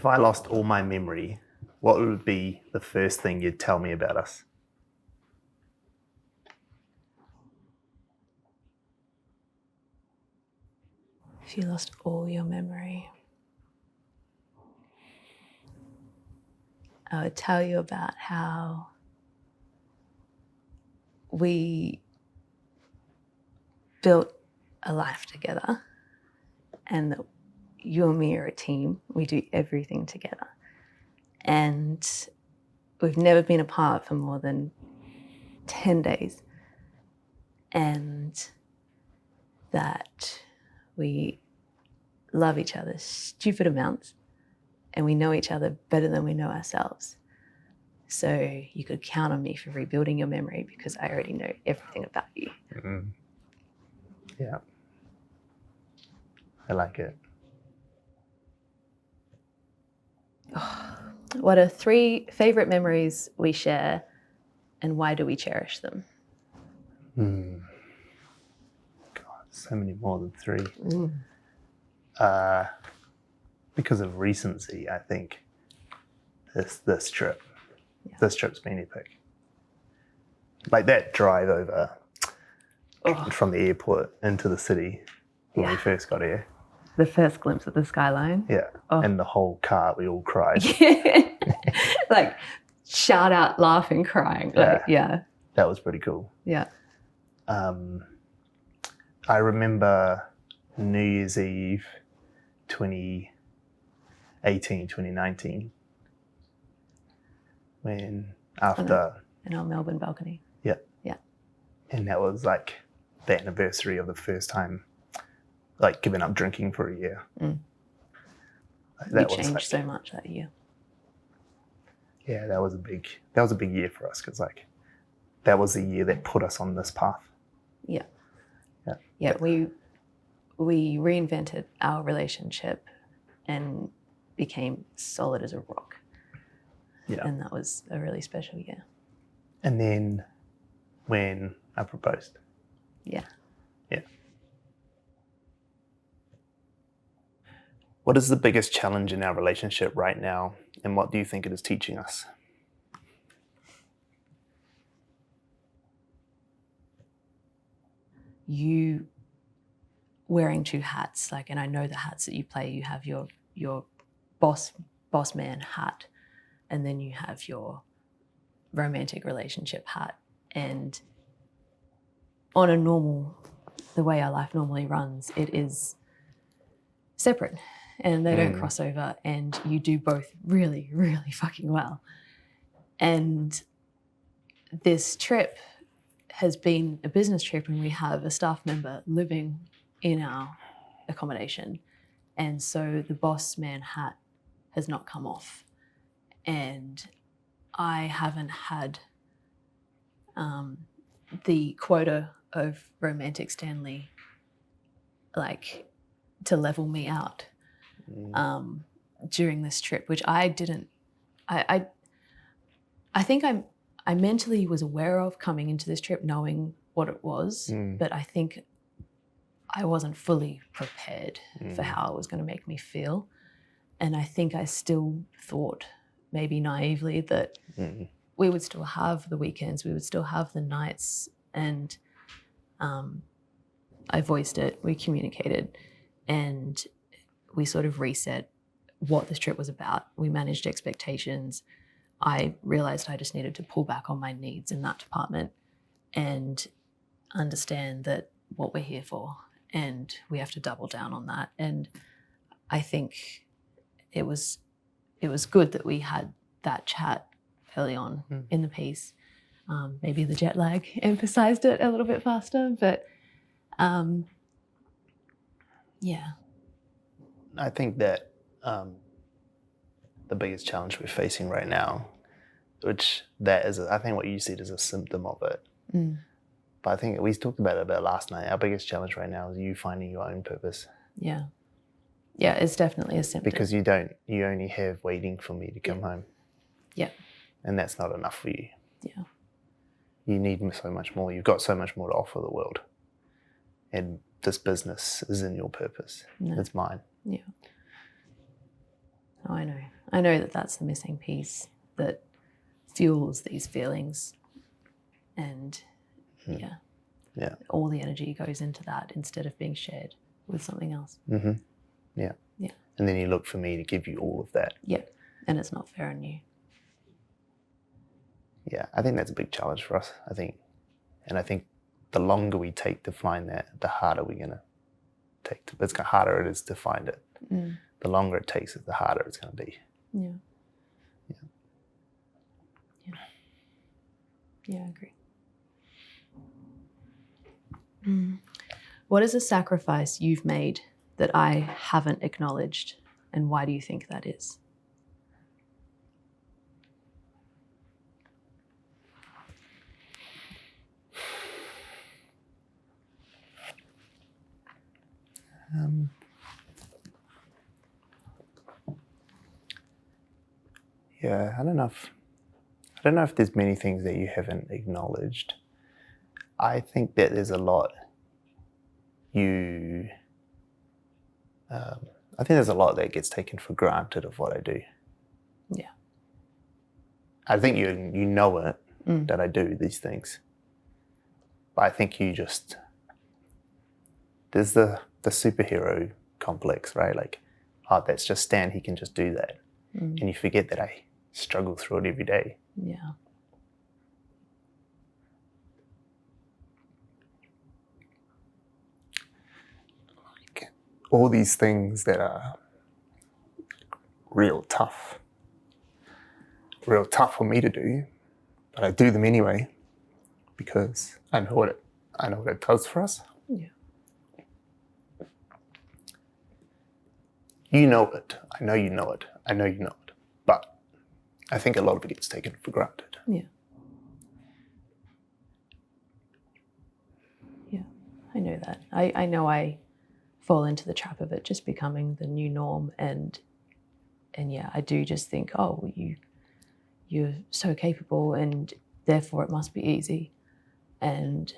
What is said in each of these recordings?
If I lost all my memory, what would be the first thing you'd tell me about us? If you lost all your memory, I would tell you about how we built a life together and that you and me are a team. We do everything together. And we've never been apart for more than 10 days. And that we love each other stupid amounts and we know each other better than we know ourselves. So you could count on me for rebuilding your memory because I already know everything about you. Mm-hmm. Yeah. I like it. Oh, what are 3 favorite memories we share and why do we cherish them? God, so many more than 3. Mm. Because of recency, I think this trip. Yeah. This trip's been epic. Like that drive over from the airport into the city when we first got here. The first glimpse of the skyline. Yeah. Oh. And the whole car, we all cried. Yeah. Like shout out, laughing, crying. Like, yeah. That was pretty cool. Yeah. I remember New Year's Eve 2019, when after... in our Melbourne balcony. Yeah. Yeah. And that was like the anniversary of the first time, like giving up drinking for a year. Mm. Like, we changed so much that year. Yeah, that was a big year for us because like that was the year that put us on this path. Yeah. Yeah. Yeah. We reinvented our relationship and became solid as a rock. Yeah. And that was a really special year. And then when I proposed. Yeah. Yeah. What is the biggest challenge in our relationship right now, and what do you think it is teaching us? You wearing 2 hats, like, and I know the hats that you play. You have your boss man hat, and then you have your romantic relationship hat. And on the way our life normally runs, it is separate and they don't cross over, and you do both really, really fucking well. And this trip has been a business trip, and we have a staff member living in our accommodation. And so the boss man hat has not come off. And I haven't had the quota of romantic Stanley, like, to level me out during this trip, which I didn't. I think I mentally was aware of coming into this trip, knowing what it was, but I think I wasn't fully prepared for how it was going to make me feel. And I think I still thought, maybe naively, that we would still have the weekends, we would still have the nights. And I voiced it, we communicated, and we sort of reset what this trip was about. We managed expectations. I realized I just needed to pull back on my needs in that department and understand that what we're here for, and we have to double down on that. And I think it was good that we had that chat early on in the piece. Maybe the jet lag emphasized it a little bit faster, but yeah. I think that the biggest challenge we're facing right now, which that is, I think what you said is a symptom of it. But I think we talked about it a bit last night. Our biggest challenge right now is you finding your own purpose. Yeah. Yeah, it's definitely a symptom. Because you only have waiting for me to come home. Yeah. And that's not enough for you. Yeah. You need so much more. You've got so much more to offer the world. And this business isn't your purpose. No. It's mine. Yeah. Oh, I know. I know that that's the missing piece that fuels these feelings. And Yeah. all the energy goes into that instead of being shared with something else. Mm-hmm. Yeah. Yeah. And then you look for me to give you all of that. Yeah. And it's not fair on you. Yeah, I think that's a big challenge for us. I think the longer we take to find that, the harder we're gonna take. It's harder it is to find it. Mm. The longer it takes, the harder it's gonna be. Yeah. Yeah, I agree. What is a sacrifice you've made that I haven't acknowledged, and why do you think that is? Yeah, I don't know if there's many things that you haven't acknowledged. I think that there's a lot I think there's a lot that gets taken for granted of what I do. Yeah. I think you know it, that I do these things. But I think there's the superhero complex, right? Like, oh, that's just Stan, he can just do that. And you forget that I struggle through it every day. Yeah. All these things that are real tough for me to do, but I do them anyway because I know what it does for us. Yeah. You know it. I know you know it. I know you know it. But I think a lot of it gets taken for granted. Yeah. Yeah. I know that. I know I fall into the trap of it just becoming the new norm, and yeah, I do just think, oh, you're so capable and therefore it must be easy, and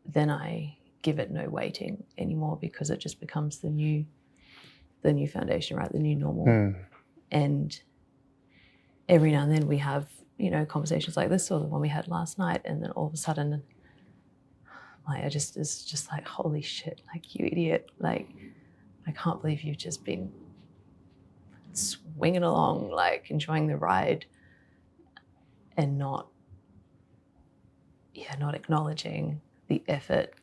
then I give it no weighting anymore because it just becomes the new foundation, right? The new normal. And every now and then we have, conversations like this or the one we had last night, and then all of a sudden, it's just like, holy shit, like, you idiot, like, I can't believe you've just been swinging along, like, enjoying the ride and not acknowledging the effort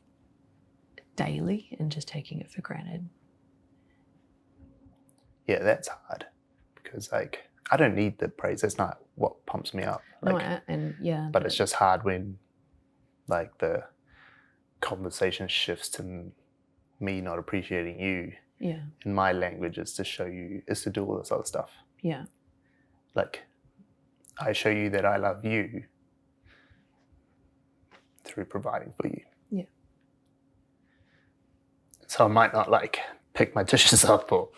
daily and just taking it for granted. Yeah, that's hard because, like, I don't need the praise. That's not what pumps me up. Like, But it's just hard when, like, the conversation shifts to me not appreciating you. Yeah. And my language is to do all this other stuff. Yeah. Like, I show you that I love you through providing for you. Yeah. So I might not, like, pick my dishes up or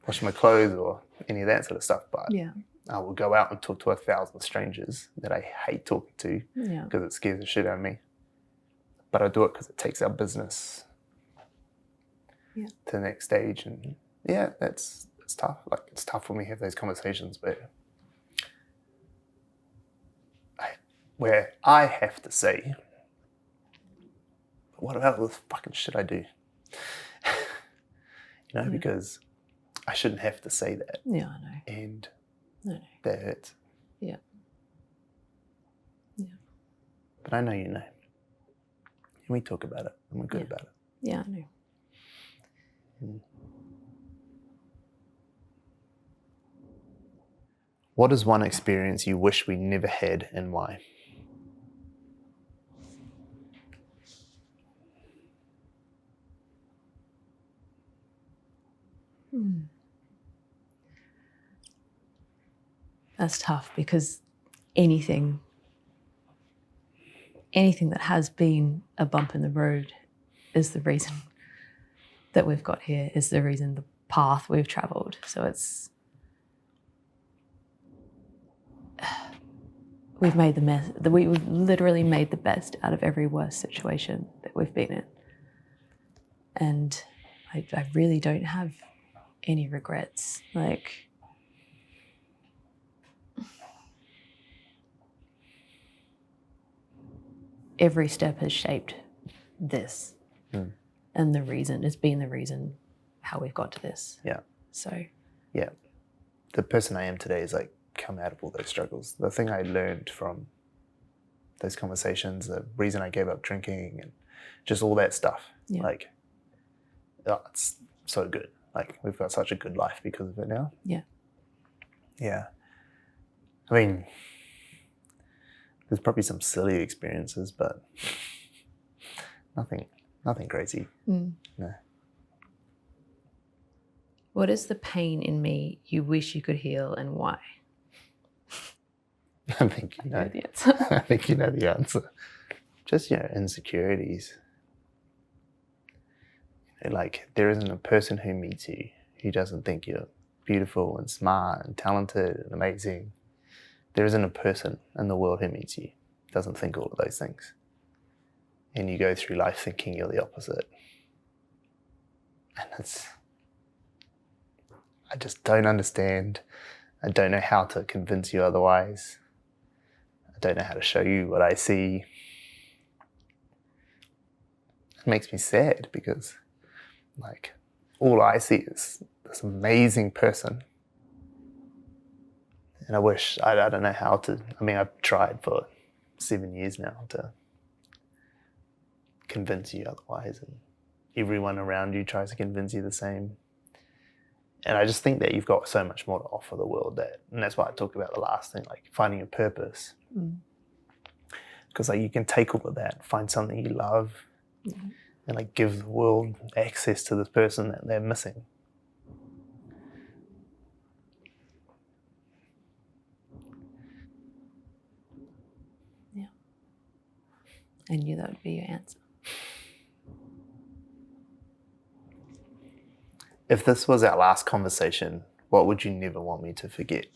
wash my clothes or any of that sort of stuff, but Yeah. I will go out and talk to 1,000 strangers that I hate talking to because it scares the shit out of me. But I do it because it takes our business to the next stage. And it's tough. Like, it's tough when we have those conversations where I have to say, what about all the fucking shit I do? Because I shouldn't have to say that. Yeah, I know. And that hurts. Yeah. Yeah. But I know you know. And we talk about it, and we're good about it. Yeah, I know. What is one experience you wish we never had, and why? That's tough because anything that has been a bump in the road is the reason that we've got here, is the reason, the path we've traveled. So we've literally made the best out of every worst situation that we've been in. And I really don't have any regrets. Like, every step has shaped this. And it's been the reason how we've got to this. Yeah. So. Yeah. The person I am today is like come out of all those struggles. The thing I learned from those conversations, the reason I gave up drinking and just all that stuff. Yeah. Like, oh, it's so good. Like, we've got such a good life because of it now. Yeah. Yeah. I mean, there's probably some silly experiences, but nothing crazy. No. What is the pain in me you wish you could heal, and why? I think you know the answer. I think you know the answer. Just insecurities. Like, there isn't a person who meets you who doesn't think you're beautiful and smart and talented and amazing. There isn't a person in the world who meets you who doesn't think all of those things. And you go through life thinking you're the opposite. And I just don't understand. I don't know how to convince you otherwise. I don't know how to show you what I see. It makes me sad because, like, all I see is this amazing person. And I wish, I don't know how to, I mean, I've tried for 7 years now to convince you otherwise, and everyone around you tries to convince you the same. And I just think that you've got so much more to offer the world, and that's why I talked about the last thing, like finding a purpose. Because like you can take all of that, find something you love, and like give the world access to this person that they're missing. Yeah. I knew that would be your answer. If this was our last conversation, what would you never want me to forget?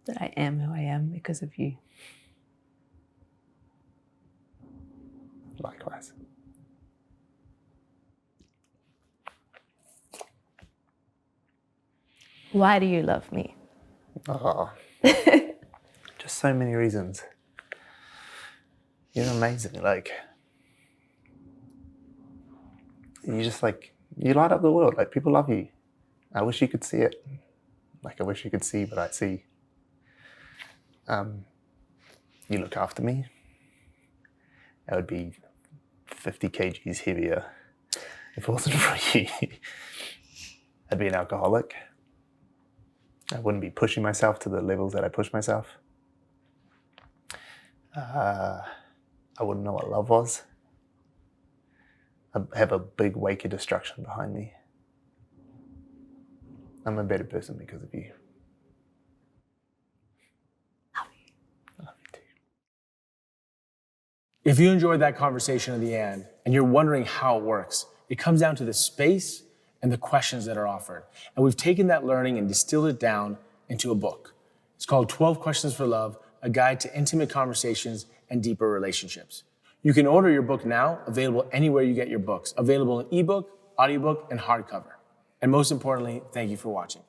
That I am who I am because of you. Likewise. Why do you love me? Oh, just so many reasons. You're amazing. Like, you just like, you light up the world. Like, people love you. I wish you could see it. Like, I wish you could see what I see. You look after me. I would be 50 kgs heavier if it wasn't for you. I'd be an alcoholic. I wouldn't be pushing myself to the levels that I push myself. I wouldn't know what love was. I have a big wake of destruction behind me. I'm a better person because of you. Love you. I love you too. If you enjoyed that conversation at the end and you're wondering how it works, it comes down to the space and the questions that are offered. And we've taken that learning and distilled it down into a book. It's called 12 Questions for Love, a guide to intimate conversations and deeper relationships. You can order your book now, available anywhere you get your books, available in ebook, audiobook, and hardcover. And most importantly, thank you for watching.